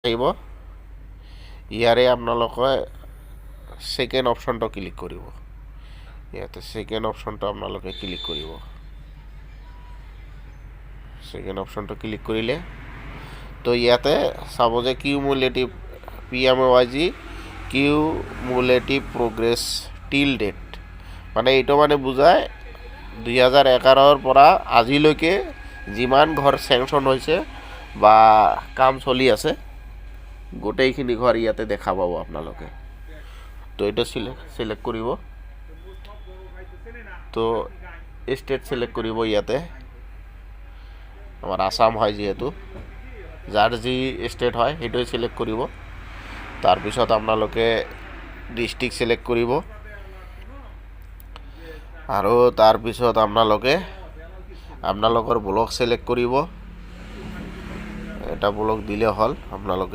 আহিব ইয়াৰে আপোনালোকে সেকেন্ড অপশনটো ক্লিক কৰিব ইয়াতে সেকেন্ড অপশনটো আপোনালোকে ক্লিক কৰিব সেকেন্ড অপশনটো ক্লিক কৰিলে তো ইয়াতে চাব যে কিউমুলেটিভ পিএমওয়াইজি কিউমুলেটিভ প্ৰগ্ৰেছ টিল ডেট মানে এইটো মানে বুজায় 2011 পৰা আজিলৈকে যিমান ঘৰ চেংচন হৈছে বা কাম চলি আছে গোটেইখিনি ঘৰ ইয়াতে দেখা পাব আপোনালোকে তো এটা সিলেক্ট কৰিব তো স্টেট সিলেক্ট কৰিব ইয়াতে আমাৰ আসাম হয় যেহেতু যাৰ যি স্টেট হয় সেইটোৱে সিলেক্ট কৰিব তাৰপিছত আপোনালোকে ডিস্ট্ৰিক্ট সিলেক্ট কৰিব আৰু তাৰপিছত আপোনালোকৰ ব্লক সিলেক্ট কৰিব এটা ব্লক দিলে হ'ল আপোনালোকে